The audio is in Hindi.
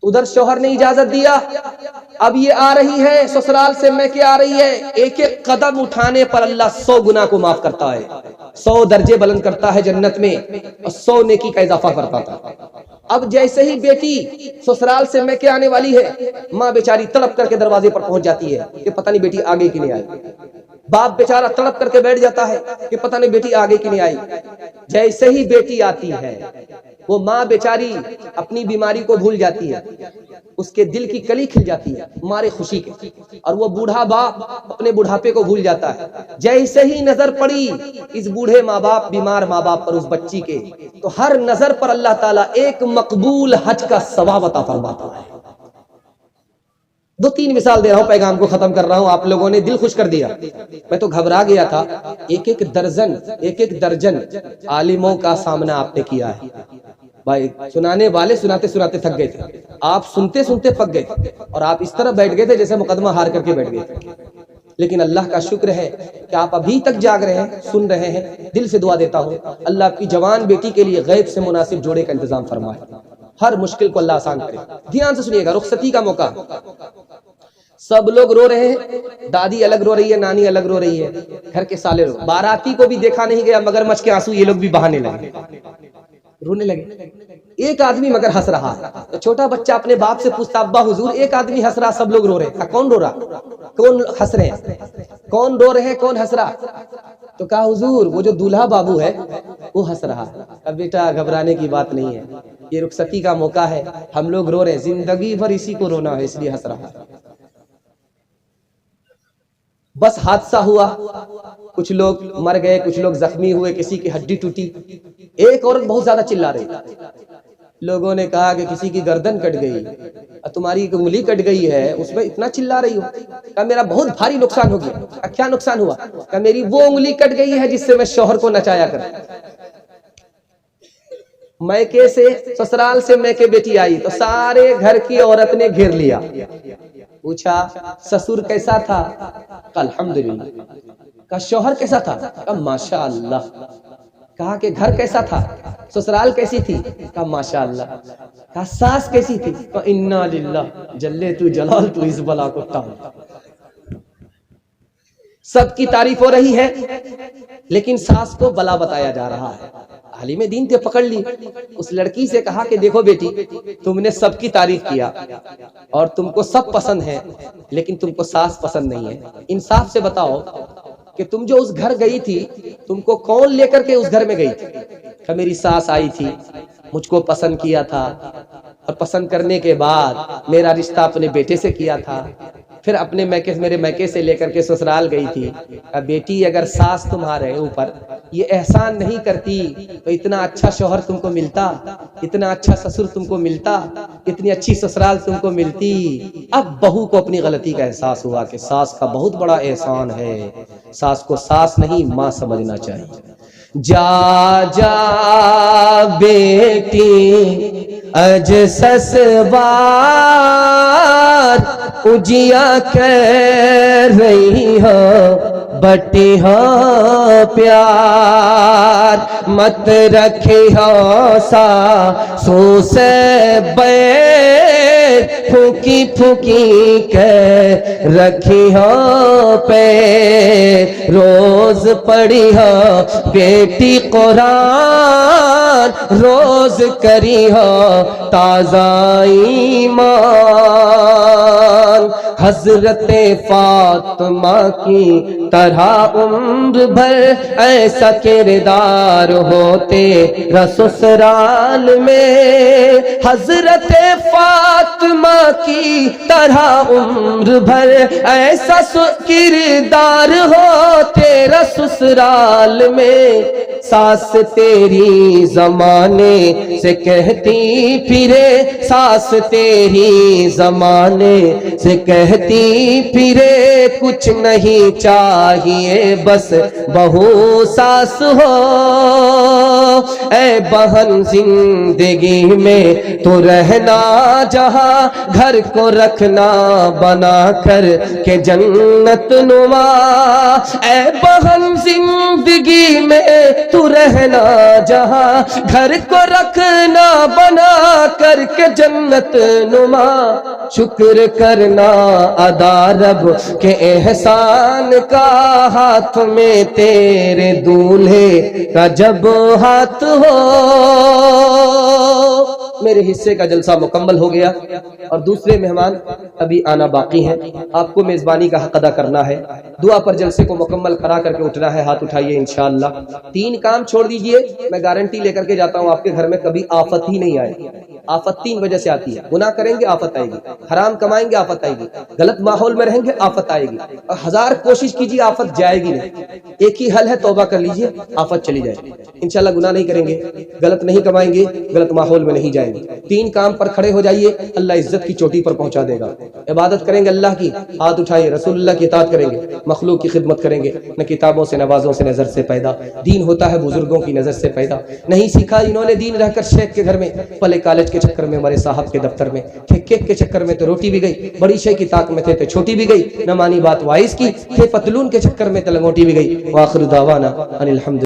उधर शौहर ने इजाजत दिया, अब ये आ रही है ससुराल से मैं क्या आ रही है, एक एक कदम उठाने पर अल्लाह 100 गुना को माफ करता है, 100 दर्जे बुलंद करता है जन्नत में और 100 नेकी का इजाफा करता था। अब जैसे ही बेटी ससुराल से मैं क्या आने वाली है, माँ बेचारी तड़प करके दरवाजे पर पहुंच जाती है कि पता नहीं बेटी आगे की नहीं आई। बाप बेचारा तड़प करके बैठ जाता है कि पता नहीं बेटी आगे की नहीं आई। जैसे ही बेटी आती है वो माँ बेचारी अपनी बीमारी को भूल जाती है, उसके दिल की कली खिल जाती है मारे खुशी के, और वो बूढ़ा बाप अपने बुढ़ापे को भूल जाता है। जैसे ही नजर पड़ी इस बूढ़े माँ बाप, बीमार माँ बाप पर उस बच्ची के, तो हर नजर पर अल्लाह ताला एक मकबूल हज का सवाब अता फरमाता है। 2-3 मिसाल दे रहा हूं, पैगाम को खत्म कर रहा हूं, आप लोगों ने दिल खुश कर दिया। मैं तो घबरा गया था। एक एक दर्जन आलिमों का सामना आपने किया है भाई। सुनाने वाले सुनाते सुनाते थक गए थे, आप सुनते सुनते पक गए और आप इस तरह बैठ गए थे जैसे मुकदमा हार करके बैठ गए थे। लेकिन अल्लाह का शुक्र है कि आप अभी तक जाग रहे हैं, सुन रहे हैं। दिल से दुआ देता हूं अल्लाह आपकी जवान बेटी के लिए गैब से मुनासिब जोड़े का इंतजाम फरमाए, हर मुश्किल को अल्लाह आसान करे। ध्यान से सुनिएगा, रुखसती का मौका, सब लोग रो रहे हैं, दादी अलग रो रही है, नानी अलग रो रही है, घर के साले रो, बाराती को भी देखा नहीं गया, मगरमच्छ के आंसू ये लोग भी बहाने लगे, रोने लगे। एक आदमी मगर हंस रहा है, तो छोटा बच्चा अपने बाप से पूछता अब्बा हुजूर एक आदमी हंस रहा, सब लोग रो रहे हैं, कौन रो रहा, कौन हंस रहे हैं, कौन रो रहे हैं, कौन हंस रहा? तो कहा हुजूर वो जो दूल्हा बाबू है वो हंस रहा। अब बेटा घबराने की बात नहीं है, ये रुखसती का मौका है, हम लोग रो रहे हैं, जिंदगी भर इसी को रोना है इसलिए हंस रहा है। बस हादसा हुआ, कुछ लोग मर गए, कुछ लोग जख्मी हुए, किसी की हड्डी टूटी। एक औरत बहुत ज्यादा चिल्ला रही, लोगों ने कहा कि किसी की गर्दन कट गई, तुम्हारी एक उंगली कट गई है, उसमें इतना चिल्ला रही हो? कहा मेरा बहुत भारी नुकसान हो गया। क्या नुकसान हुआ? कहा मेरी वो उंगली कट गई है जिससे मैं शौहर को नचाया कर। मैके से, ससुराल से मैके बेटी आई तो सारे घर की औरत ने घेर लिया, पूछा ससुर कैसा था? कहा अल्हम्दुलिल्लाह। कहा शौहर कैसा था? कहा माशाअल्लाह। कहा कि घर कैसा था, ससुराल कैसी थी? कहा माशाअल्लाह। कहा सास कैसी थी? कहा इन्ना लिल्लाह जल्ले तू जलाल तू इस बला को ताल। सबकी तारीफ हो रही है लेकिन सास को बला बताया जा रहा है। आलिम दीन थे, पकड़ ली, उस लड़की से कहा कि देखो बेटी तुमने सबकी तारीफ किया और तुमको सब पसंद है लेकिन तुमको सास पसंद नहीं है, इंसाफ से बताओ कि तुम जो उस घर गई थी तुमको कौन लेकर के उस घर में गई थी? कि मेरी सास आई थी, मुझको पसंद किया था और पसंद करने के बाद मेरा रिश्ता अपने बेटे से किया था, फिर अपने मेरे मैके से लेकर के ससुराल गई थी। अब बेटी अगर सास तुम्हारे ऊपर ये एहसान नहीं करती तो इतना अच्छा शौहर तुमको मिलता, इतना अच्छा ससुर तुमको मिलता, इतनी अच्छी ससुराल तुमको मिलती। अब बहू को अपनी गलती का एहसास हुआ कि सास का बहुत बड़ा एहसान है, सास को सास नहीं माँ समझना चाहिए। जा जा बेटी अज ससबार उजिया कर रही हो बटी हो प्यार, मत रखी हो सासू से बैर, फूकी फूकी के रखी हो पैर, रोज पढ़ी हो बेटी कुरान, रोज करी हो ताज़ा ईमान। हजरते फातिमा की तरह उम्र भर ऐसा किरदार होते ससुराल में, हजरते फातिमा की तरह उम्र भर ऐसा किरदार होते ससुराल में। सास तेरी जमाने से कहती फिरे, सास तेरी जमाने से कहती फिरे, कुछ नहीं चाहिए बस बहू सास हो। ऐ बहन जिंदगी में तो रहना जहां, घर को रखना बना कर के जन्नत नुमा। ऐ बहन जिंदगी में तू रहना जहां, घर को रखना बना करके जन्नत नुमा, शुक्र करना अदा रब के एहसान का, हाथ में तेरे दूल्हे का जब हाथ हो। मेरे हिस्से का जलसा मुकम्मल हो गया और दूसरे मेहमान अभी आना बाकी हैं। आपको मेजबानी का हक अदा करना है, दुआ पर जलसे को मुकम्मल करा करके उठना है। हाथ उठाइए इंशाअल्लाह। 3 काम छोड़ दीजिए, मैं गारंटी लेकर के जाता हूं आपके घर में कभी आफत ही नहीं आएगी। आफत 3 वजह से आती है, गुनाह करेंगे आफत आएगी, हराम कमाएंगे आफत आएगी, गलत माहौल में रहेंगे आफत आएगी, और 1000 कोशिश कीजिए आफत जाएगी नहीं। एक ही हल है, तौबा कर लीजिए, आफत चली जाएगी इंशाअल्लाह। गुनाह नहीं करेंगे, गलत नहीं कमाएंगे, गलत माहौल में नहीं जाएंगे। 3 काम पर खड़े हो जाइए, अल्लाह इज्जत की चोटी पर पहुंचा देगा। इबादत करेंगे अल्लाह की, हाथ उठाइए, रसूलुल्लाह की इताअत करेंगे, मखलूक की खिदमत करेंगे। न किताबों से नवाजों से नजर से पैदा, दीन होता है बुजुर्गों की नजर से पैदा। नहीं सीखा इन्होंने दीन रहकर शेख के घर में, पले कॉलेज के चक्कर में मरे साहब के दफ्तर में, केक के चक्कर में तो रोटी भी गई, बड़ी शेख की ताक में थे तो छोटी भी गई, न मानी बात वाइस की, थे पतलून के चक्कर में तो लंगोटी भी गई। वाखिर दावाना अनिल हम्द।